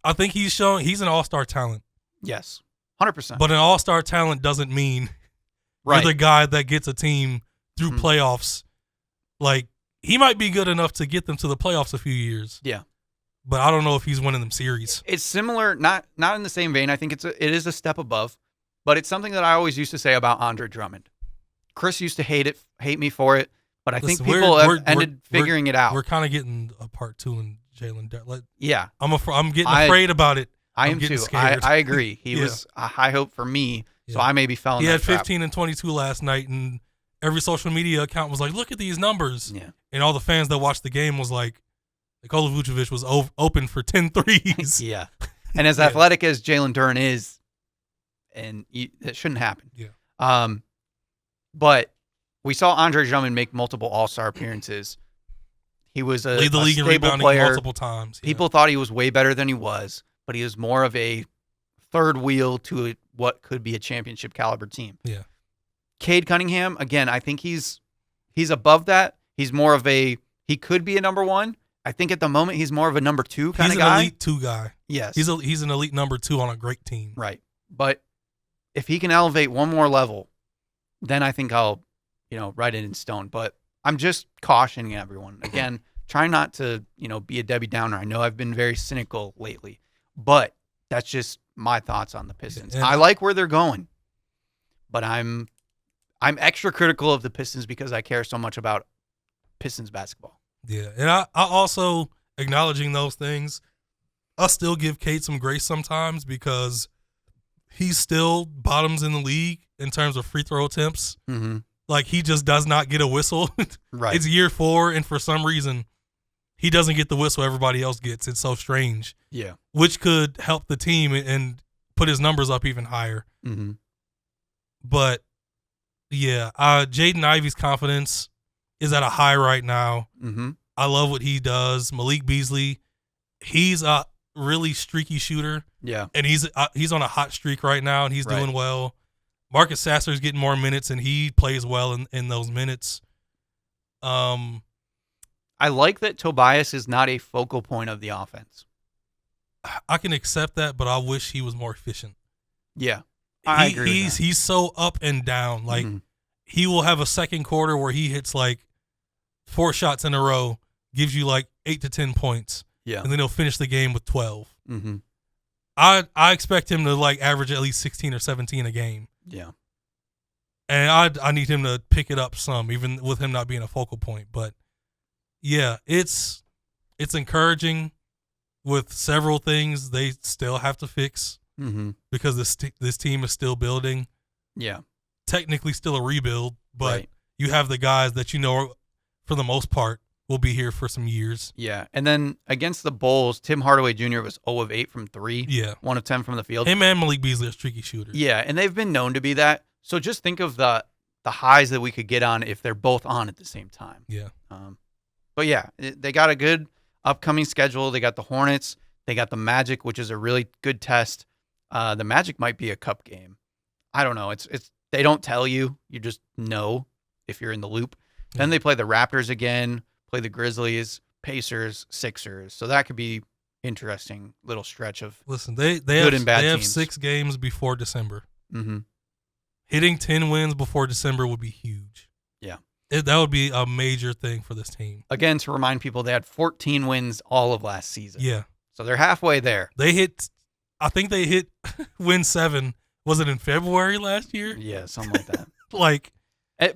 I think he's an all-star talent. Yes. 100%. But an all-star talent doesn't mean you're the guy that gets a team through playoffs. Like, he might be good enough to get them to the playoffs a few years. Yeah. But I don't know if he's winning them series. It's similar, not in the same vein. I think it is a step above, but it's something that I always used to say about Andre Drummond. Chris used to hate me for it, but I think people have ended figuring it out. We're kind of getting a part two in Jalen. Yeah. I'm getting afraid about it. I am getting too. Scared. I agree. He was a high hope for me, so I maybe fell in that trap. He had 15 trap. and 22 last night, and every social media account was like, look at these numbers. Yeah. And all the fans that watched the game was like, Nikola Vucevic was open for 10 threes. Yeah. And as athletic as Jalen Duren is, and it shouldn't happen. Yeah. But we saw Andre Drummond make multiple All-Star appearances. He was lead the league in stable rebounding player. multiple times. Yeah. People thought he was way better than he was, but he was more of a third wheel to what could be a championship caliber team. Yeah. Cade Cunningham, again, I think he's above that. He's more of he could be a number one. I think at the moment he's more of a number two kind of guy. He's an elite two guy. Yes. He's an elite number two on a great team. Right. But if he can elevate one more level, then I think I'll, write it in stone. But I'm just cautioning everyone. Again, try not to, be a Debbie Downer. I know I've been very cynical lately, but that's just my thoughts on the Pistons. I like where they're going, but I'm extra critical of the Pistons because I care so much about Pistons basketball. Yeah, and I also, acknowledging those things, I still give Cade some grace sometimes because he's still bottoms in the league in terms of free throw attempts. Mm-hmm. Like, he just does not get a whistle. Right. It's year 4, and for some reason, he doesn't get the whistle everybody else gets. It's so strange. Yeah. Which could help the team and put his numbers up even higher. Mm-hmm. But, yeah, Jaden Ivey's confidence is at a high right now. Mm-hmm. I love what he does. Malik Beasley, he's a really streaky shooter. Yeah. And he's on a hot streak right now, and he's doing well. Marcus Sasser's getting more minutes, and he plays well in those minutes. I like that Tobias is not a focal point of the offense. I can accept that, but I wish he was more efficient. Yeah. I agree with that. He's so up and down. Like, he will have a second quarter where he hits like 4 shots in a row, gives you like 8 to 10 points. Yeah. And then he'll finish the game with 12. Mm-hmm. I expect him to like average at least 16 or 17 a game. Yeah. And I need him to pick it up some, even with him not being a focal point. But yeah, it's encouraging with several things they still have to fix because this team is still building. Yeah. Technically still a rebuild, but you have the guys that for the most part, will be here for some years. Yeah. And then against the Bulls, Tim Hardaway Jr. was 0 of 8 from 3. Yeah. 1 of 10 from the field. Him and Malik Beasley are streaky shooters. Yeah. And they've been known to be that. So just think of the highs that we could get on if they're both on at the same time. Yeah. But yeah, they got a good upcoming schedule. They got the Hornets. They got the Magic, which is a really good test. The Magic might be a cup game. I don't know. It's they don't tell you. You just know if you're in the loop. Then they play the Raptors again, play the Grizzlies, Pacers, Sixers. So that could be interesting little stretch of they good have, and bad they have teams. 6 games before December. Mm-hmm. Hitting 10 wins before December would be huge. Yeah. That would be a major thing for this team. Again, to remind people, they had 14 wins all of last season. Yeah. So they're halfway there. I think they hit win 7. Was it in February last year? Yeah, something like that.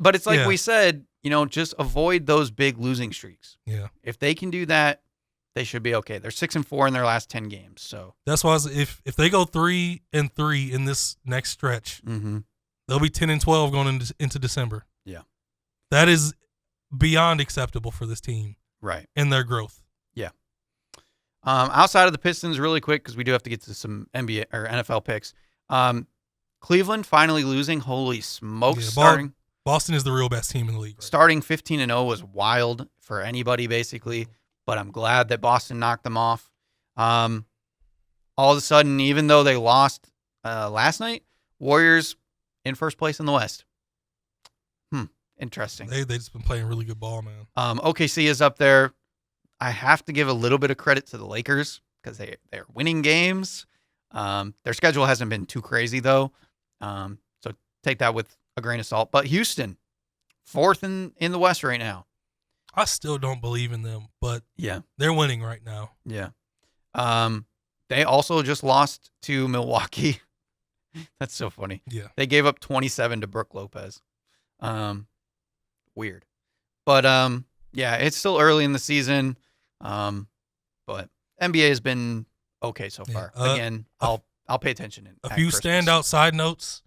But it's like we said, just avoid those big losing streaks. Yeah. If they can do that, they should be okay. They're 6-4 in their last 10 games. So that's why if they go 3-3 in this next stretch, they'll be 10-12 going into December. Yeah. That is beyond acceptable for this team. Right. And their growth. Yeah. Outside of the Pistons, really quick, because we do have to get to some NBA or NFL picks. Cleveland finally losing. Holy smokes. Boston is the real best team in the league. Right? Starting 15-0 was wild for anybody, basically. But I'm glad that Boston knocked them off. All of a sudden, even though they lost last night, Warriors in first place in the West. Interesting. They just been playing really good ball, man. OKC is up there. I have to give a little bit of credit to the Lakers because they're winning games. Their schedule hasn't been too crazy, though. So take that with a grain of salt. But Houston, 4th in the West right now. I still don't believe in them, but yeah, they're winning right now. Yeah. They also just lost to Milwaukee. That's so funny. Yeah. They gave up 27 to Brook Lopez. Weird. But yeah, it's still early in the season. But NBA has been okay so far. Again, I'll pay attention. A few standout side notes.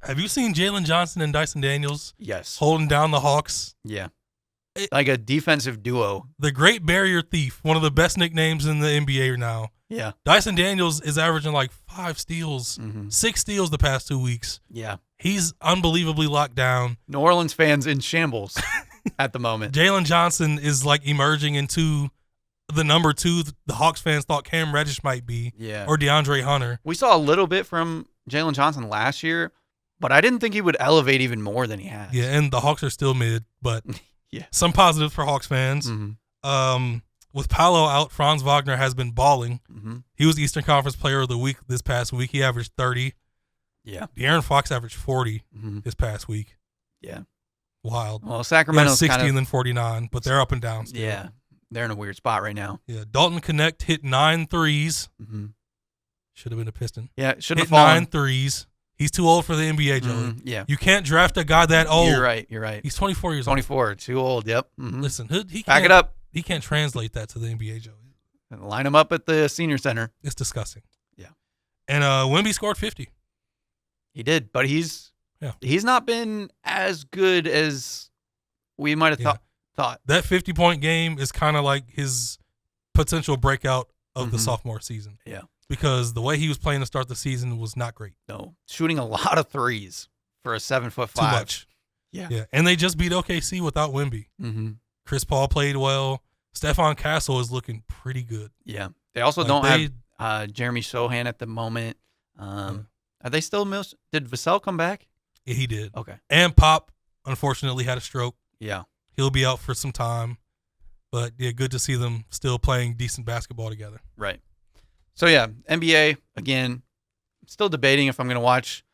Have you seen Jalen Johnson and Dyson Daniels? Yes. Holding down the Hawks? Yeah. Like a defensive duo. The Great Barrier Thief, one of the best nicknames in the NBA now. Yeah. Dyson Daniels is averaging like 5 steals, 6 steals the past 2 weeks. Yeah. He's unbelievably locked down. New Orleans fans in shambles at the moment. Jalen Johnson is like emerging into the number 2 the Hawks fans thought Cam Reddish might be. Yeah. Or DeAndre Hunter. We saw a little bit from Jalen Johnson last year, but I didn't think he would elevate even more than he has. Yeah, and the Hawks are still mid, but yeah, some positives for Hawks fans. With Paolo out, Franz Wagner has been balling. He was Eastern Conference Player of the Week this past week. He averaged 30. Yeah. De'Aaron Fox averaged 40 this past week. Yeah. Wild. Well, Sacramento's 60 and then 49, but they're up and down still. Yeah. They're in a weird spot right now. Yeah. Dalton Connect hit 9 threes. Should have been a Piston. Yeah, should have hit 9 threes. He's too old for the NBA, Joey. Yeah. You can't draft a guy that old. You're right. He's 24 years 24, too old. Yep. Listen, he back it up. He can't translate that to the NBA, Joey. And line him up at the senior center. It's disgusting. Yeah. And Wemby scored 50. He did, but he's not been as good as we might have thought. That 50-point game is kind of like his potential breakout of the sophomore season. Yeah. Because the way he was playing to start the season was not great. No. Shooting a lot of threes for a 7'5". Too much. Yeah. And they just beat OKC without Wemby. Chris Paul played well. Stephon Castle is looking pretty good. Yeah. They also don't have Jeremy Sohan at the moment. Are they still did Vassell come back? Yeah, he did. Okay. And Pop, unfortunately, had a stroke. Yeah. He'll be out for some time. But, yeah, good to see them still playing decent basketball together. Right. So, yeah, NBA, again, still debating if I'm going to watch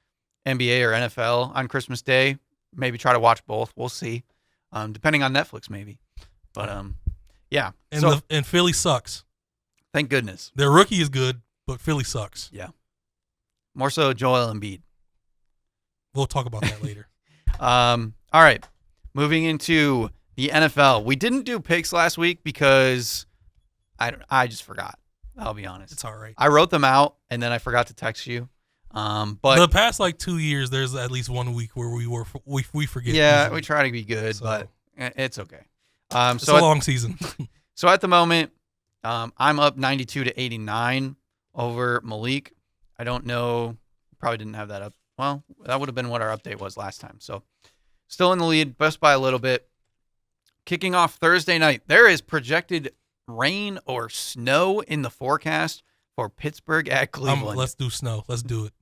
NBA or NFL on Christmas Day. Maybe try to watch both. We'll see. Depending on Netflix, maybe. But, yeah. And Philly sucks. Thank goodness. Their rookie is good, but Philly sucks. Yeah. More so Joel Embiid. We'll talk about that later. All right. Moving into the NFL. We didn't do picks last week because I just forgot. I'll be honest. It's all right. I wrote them out, and then I forgot to text you. But the past 2 years, there's at least 1 week where we forget. Yeah, usually. we try to be good, but it's okay. It's a long season. So at the moment, I'm up 92-89 over Malik. I don't know. Probably didn't have that up. Well, that would have been what our update was last time. So still in the lead, best by a little bit. Kicking off Thursday night, there is projected rain or snow in the forecast for Pittsburgh at Cleveland. Let's do snow. Let's do it.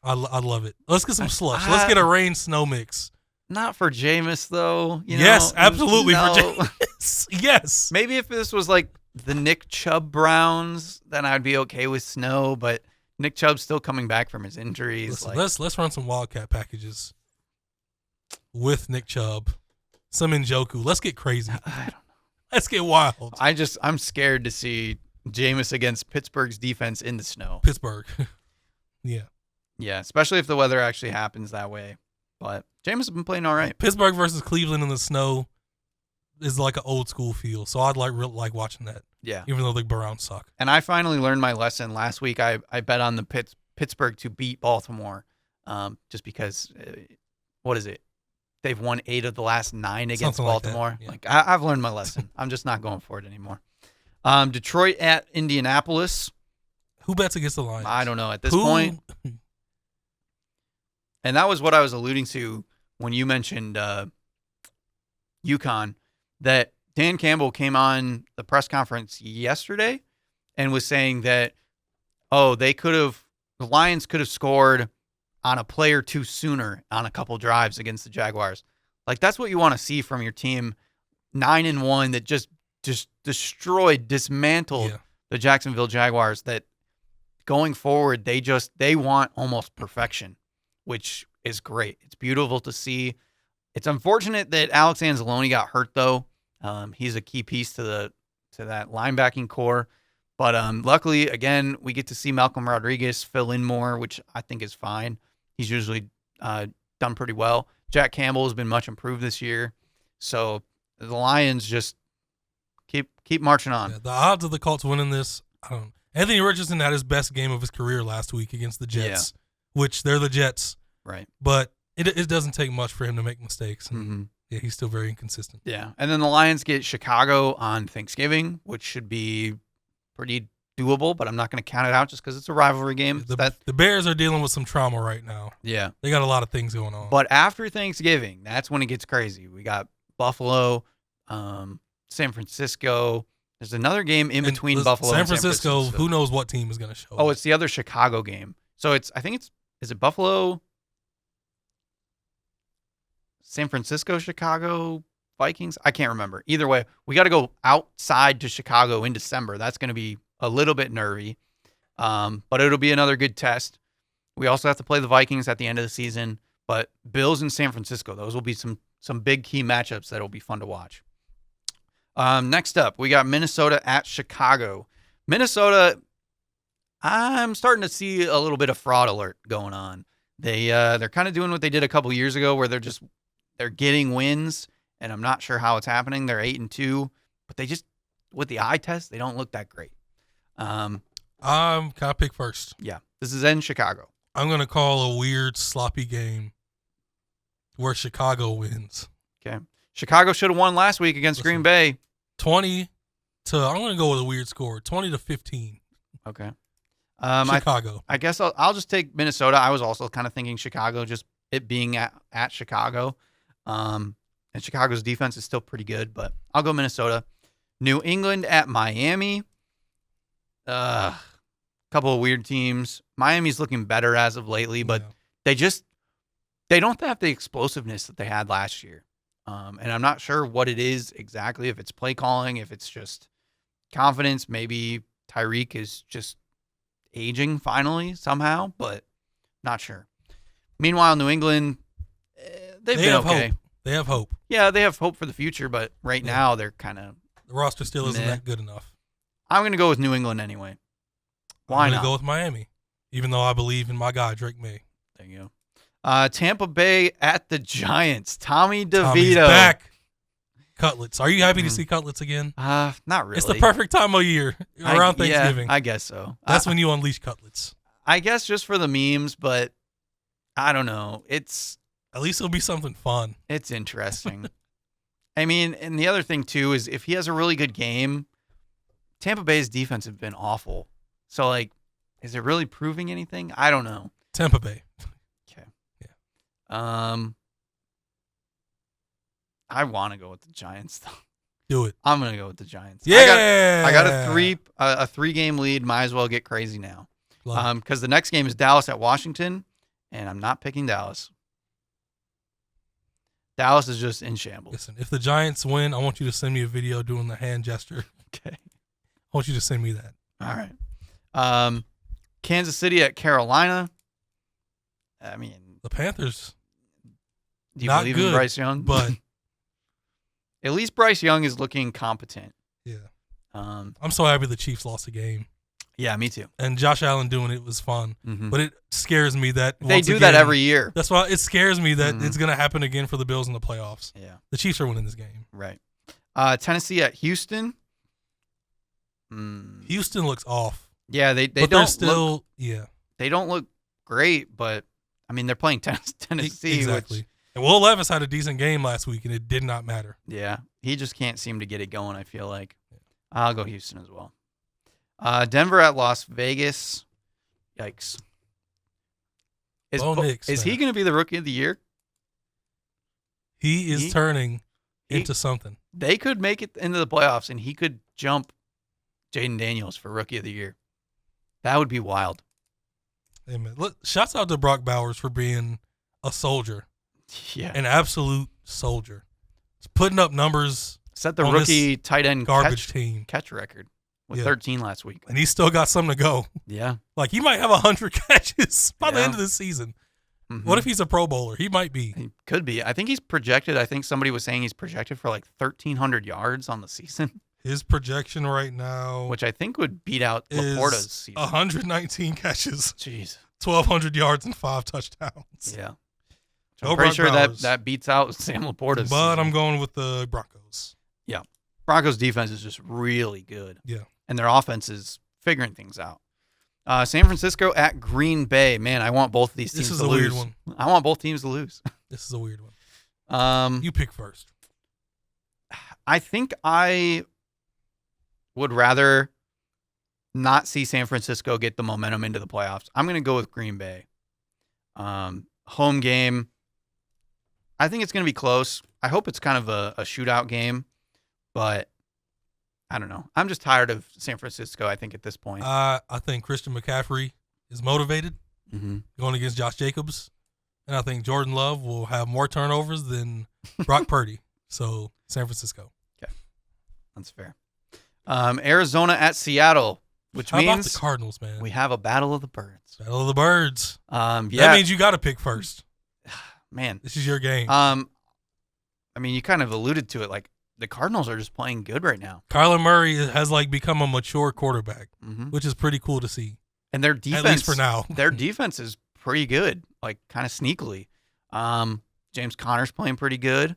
I love it. Let's get some slush. Let's get a rain-snow mix. Not for Jameis, though. Yes, absolutely for Jameis. Yes. Maybe if this was like the Nick Chubb Browns, then I'd be okay with snow, but Nick Chubb's still coming back from his injuries. Listen, let's run some Wildcat packages with Nick Chubb. some Njoku. Let's get crazy. I don't know. Let's get wild. I'm scared to see Jameis against Pittsburgh's defense in the snow. Pittsburgh. Yeah. Yeah, especially if the weather actually happens that way. But Jameis has been playing all right. Pittsburgh versus Cleveland in the snow is like an old school feel. So I'd really like watching that. Yeah. Even though the Browns suck. And I finally learned my lesson last week. I bet on the Pittsburgh to beat Baltimore, just because. What is it? They've won 8 of the last 9 against Something like that, Baltimore. yeah. I've learned my lesson. I'm just not going for it anymore. Detroit at Indianapolis. Who bets against the Lions? I don't know at this point. And that was what I was alluding to when you mentioned UConn, that Dan Campbell came on the press conference yesterday and was saying that, the Lions could have scored on a play or two sooner on a couple drives against the Jaguars. Like, that's what you want to see from your team, 9-1, that just dismantled the Jacksonville Jaguars, that going forward, they want almost perfection, which is great. It's beautiful to see. It's unfortunate that Alex Anzalone got hurt, though. He's a key piece to that linebacking core. But luckily, again, we get to see Malcolm Rodriguez fill in more, which I think is fine. He's usually done pretty well. Jack Campbell has been much improved this year. So the Lions just keep marching on. Yeah, the odds of the Colts winning this, I don't know. Anthony Richardson had his best game of his career last week against the Jets, which they're the Jets. Right. But it doesn't take much for him to make mistakes. And yeah, he's still very inconsistent. Yeah. And then the Lions get Chicago on Thanksgiving, which should be pretty doable, but I'm not going to count it out just because it's a rivalry game. The Bears are dealing with some trauma right now. Yeah. They got a lot of things going on. But after Thanksgiving, that's when it gets crazy. We got Buffalo, San Francisco. There's another game in between Buffalo and San Francisco. Who knows what team is going to show up. Oh, it's the other Chicago game. So is it Buffalo, San Francisco, Chicago, Vikings? I can't remember. Either way, we got to go outside to Chicago in December. That's going to be a little bit nervy, but it'll be another good test. We also have to play the Vikings at the end of the season, but Bills and San Francisco, those will be some big key matchups that will be fun to watch. Next up, we got Minnesota at Chicago. Minnesota, I'm starting to see a little bit of fraud alert going on. They're kind of doing what they did a couple years ago, where they're getting wins, and I'm not sure how it's happening. They're 8-2, but they just, with the eye test, they don't look that great. Can I pick first? Yeah, this is in Chicago. I'm gonna call a weird, sloppy game where Chicago wins. Okay, Chicago should have won last week against Green Bay. 20 to, I'm going to go with a weird score, 20-15. Okay. Chicago. I guess I'll just take Minnesota. I was also kind of thinking Chicago, just it being at Chicago. And Chicago's defense is still pretty good, but I'll go Minnesota. New England at Miami. Couple of weird teams. Miami's looking better as of lately, but they don't have the explosiveness that they had last year. And I'm not sure what it is exactly, if it's play calling, if it's just confidence. Maybe Tyreek is just aging finally somehow, but not sure. Meanwhile, New England, they've been okay. Hope. They have hope. Yeah, they have hope for the future, but right now they're kind of... The roster still isn't that good enough. I'm going to go with New England anyway. Why not? I'm going to go with Miami, even though I believe in my guy, Drake May. There you go. Tampa Bay at the Giants. Tommy DeVito. Tommy's back. Cutlets. Are you happy to see Cutlets again? Not really. It's the perfect time of year around Thanksgiving. Yeah, I guess so. That's when you unleash Cutlets. I guess just for the memes, but I don't know. At least it'll be something fun. It's interesting. I mean, and the other thing too is if he has a really good game, Tampa Bay's defense has been awful. So like, is it really proving anything? I don't know. Tampa Bay. Okay. Yeah. I want to go with the Giants though. Do it. I'm gonna go with the Giants. Yeah. I got a 3-game lead. Might as well get crazy now. Because the next game is Dallas at Washington, and I'm not picking Dallas. Dallas is just in shambles. Listen, if the Giants win, I want you to send me a video doing the hand gesture. Okay. I want you to send me that. All right. Kansas City at Carolina. I mean, the Panthers. Do you believe in Bryce Young? But At least Bryce Young is looking competent. Yeah. Um, I'm so happy the Chiefs lost the game. yeah, me too. And Josh Allen doing it was fun. Mhm. But it scares me that They do that every year. That's why it scares me that it's going to happen again for the Bills in the playoffs. Yeah. The Chiefs are winning this game. Right. Tennessee at Houston. Houston looks off. Yeah, they but don't they're still look, yeah. they don't look great, but I mean they're playing Tennessee. Exactly. Which, And Will Levis had a decent game last week, and it did not matter. yeah, he just can't seem to get it going. I feel like I'll go Houston as well. Denver at Las Vegas. Yikes. Bo Nix, is he man. going to be the rookie of the year? He is turning into something. They could make it into the playoffs, and he could jump Jaden Daniels for rookie of the year. That would be wild. Amen. Look, shouts out to Brock Bowers for being a soldier, Yeah. an absolute soldier. He's putting up numbers. Set the on rookie tight end garbage team, catch record with Yeah. 13 last week. and he's still got something to go. Yeah. Like, he might have 100 catches by the Yeah. end of the season. Mhm. What if he's a Pro Bowler? He might be. He could be. I think he's projected. I think somebody was saying he's projected for like 1,300 yards on the season, His projection right now which I think would beat out is Laporta's season. 119 catches, Jeez. 1,200 yards, and 5 touchdowns. Yeah. Go I'm pretty Brock sure Bowers. that beats out Sam Laporta's But season. I'm going with the Broncos. Broncos defense is just really good. Yeah. And their offense is figuring things out. San Francisco at Green Bay. Man, I want both of these teams This is to a lose. weird one. I want both teams to lose. This is a weird one. You pick first. I think I would rather not see San Francisco get the momentum into the playoffs. I'm going to go with Green Bay. Home game. I think it's going to be close. I hope it's kind of a shootout game, but I don't know. I'm just tired of San Francisco, I think, at this point. I think Christian McCaffrey is motivated going against Josh Jacobs. And I think Jordan Love will have more turnovers than Brock Purdy. So, San Francisco. That's fair. Arizona at Seattle, which How about means the Cardinals, man? we have a battle of the birds. Battle of the Birds. Yeah, That means you got to pick first. man. This is your game. I mean, you kind of alluded to it. Like the Cardinals are just playing good right now, Kyler Murray has like become a mature quarterback, mm-hmm. which is pretty cool to see. and their defense, At least for now. their defense is pretty good, like kind of sneakily. James Conner's playing pretty good.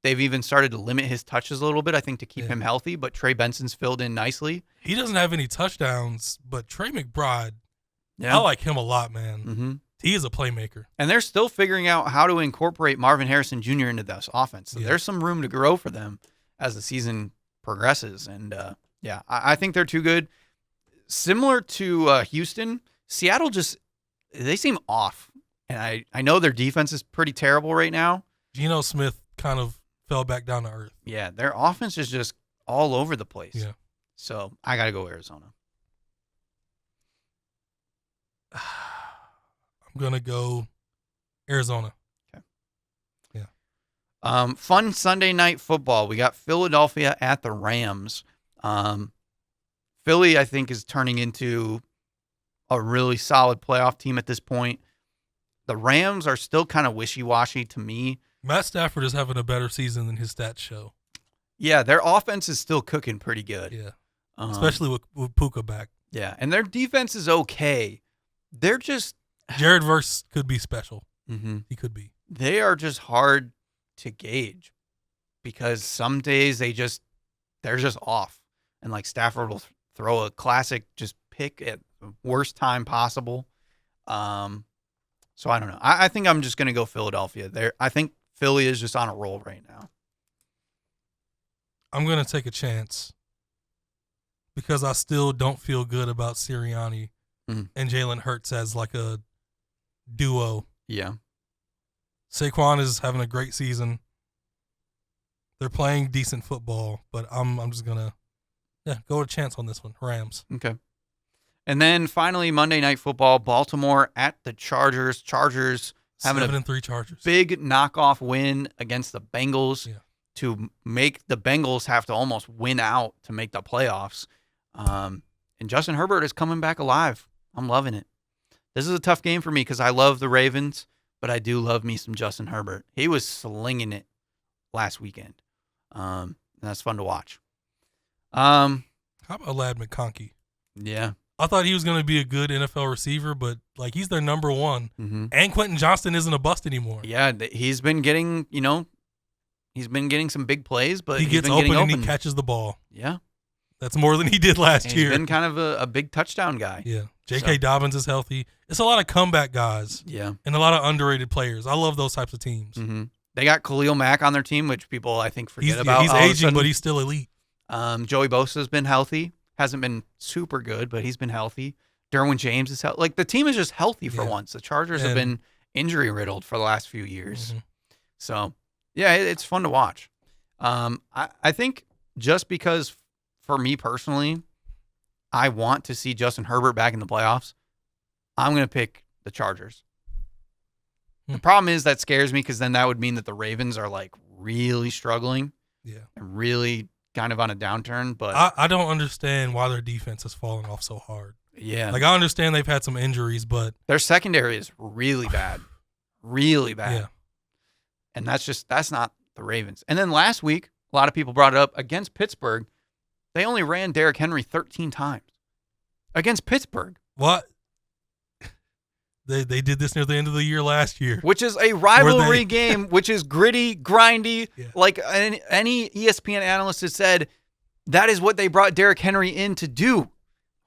They've even started to limit his touches a little bit, I think, to keep him healthy. But Trey Benson's filled in nicely. He doesn't have any touchdowns, but Trey McBride, Yeah, I like him a lot, man. mm-hmm. He is a playmaker. And they're still figuring out how to incorporate Marvin Harrison Jr. into this offense. So Yeah. there's some room to grow for them as the season progresses. And I think they're too good. Similar to Houston, Seattle they seem off. And I know their defense is pretty terrible right now. Geno Smith kind of fell back down to earth. Yeah, their offense is just all over the place. Yeah. So I got to go Arizona. I'm going to go Arizona. Fun Sunday night football. We got Philadelphia at the Rams. Philly, I think, is turning into a really solid playoff team at this point. The Rams are still kind of wishy-washy to me. Matt Stafford is having a better season than his stats show. Yeah, their offense is still cooking pretty good. Yeah. Especially with Puka back. Yeah, and their defense is okay. They're just Jared Verse could be special. mm-hmm. He could be. They are just hard to gauge because some days they're just off. And like Stafford will throw a classic just pick at the worst time possible. So I don't know. I think I'm just going to go Philadelphia. I think Philly is just on a roll right now. I'm going to take a chance because I still don't feel good about Sirianni and Jalen Hurts as like a duo. Yeah. Saquon is having a great season. They're playing decent football, but I'm just going to go with a chance on this one. Rams. Okay. And then finally, Monday Night Football, Baltimore at the Chargers. Chargers having 7-3 Chargers. Big knockoff win against the Bengals to make the Bengals have to almost win out to make the playoffs. And Justin Herbert is coming back alive. I'm loving it. This is a tough game for me because I love the Ravens, but I do love me some Justin Herbert. He was slinging it last weekend. And that's fun to watch. How about Lad McConkey? Yeah. I thought he was going to be a good NFL receiver, but like he's their number one. Mm-hmm. And Quentin Johnston isn't a bust anymore. Yeah, he's been getting, he's been getting some big plays, but he gets been open getting and he catches the ball. Yeah. That's more than he did last year. He's been kind of a big touchdown guy. Yeah. J.K. Dobbins is healthy. It's a lot of comeback guys. Yeah. And a lot of underrated players. I love those types of teams. Mm-hmm. They got Khalil Mack on their team, which people, I think, forget He's about. he's aging, but he's still elite. Joey Bosa's been healthy. Hasn't been super good, but he's been healthy. Derwin James is healthy. Like, the team is just healthy for once. The Chargers have been injury-riddled for the last few years. Mm-hmm. So, yeah, it's fun to watch. I think just because, for me personally, I want to see Justin Herbert back in the playoffs, I'm going to pick the Chargers. The problem is that scares me because then that would mean that the Ravens are, like, really struggling. Yeah. And really kind of on a downturn. But I don't understand why their defense has fallen off so hard. yeah. Like, I understand they've had some injuries, but Their secondary is really bad. Really bad. yeah. And that's not the Ravens. And then last week, a lot of people brought it up against Pittsburgh. They only ran Derrick Henry 13 times against Pittsburgh, What? They did this near the end of the year last year. which is a rivalry game, which is gritty, grindy. Yeah. Like any ESPN analyst has said, that is what they brought Derrick Henry in to do,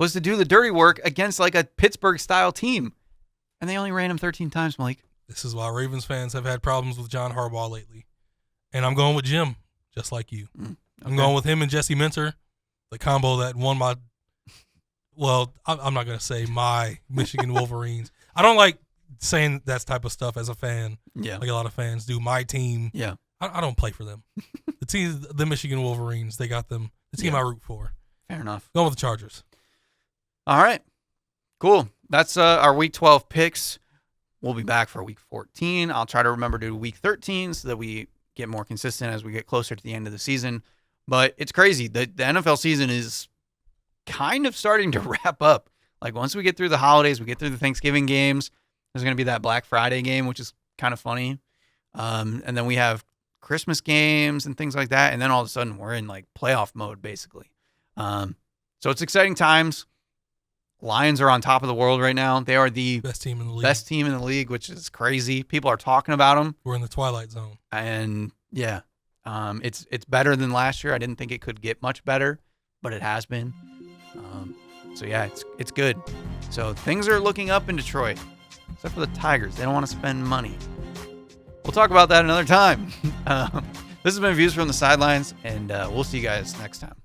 was to do the dirty work against like a Pittsburgh-style team. And they only ran him 13 times, Malik. This is why Ravens fans have had problems with John Harbaugh lately. And I'm going with Jim, just like you. I'm going with him and Jesse Minter, the combo that won my – well, I'm not going to say my Michigan Wolverines. I don't like saying that type of stuff as a fan, Yeah. like a lot of fans do. My team, Yeah. I don't play for them. The Michigan Wolverines, they got them. The team I root for. Fair enough. Going with the Chargers. All right. Cool. That's our Week 12 picks. We'll be back for Week 14. I'll try to remember to do Week 13 so that we get more consistent as we get closer to the end of the season. But it's crazy. The NFL season is kind of starting to wrap up. Like, once we get through the holidays, we get through the Thanksgiving games, there's going to be that Black Friday game, which is kind of funny. And then we have Christmas games and things like that. And then all of a sudden we're in like playoff mode, basically. So it's exciting times. Lions are on top of the world right now. They are the Best team in the league. Which is crazy. People are talking about them. We're in the twilight zone. And yeah, it's better than last year. I didn't think it could get much better, but it has been. So yeah, it's good. So things are looking up in Detroit, except for the Tigers. They don't want to spend money. We'll talk about that another time. This has been Views from the Sidelines, and we'll see you guys next time.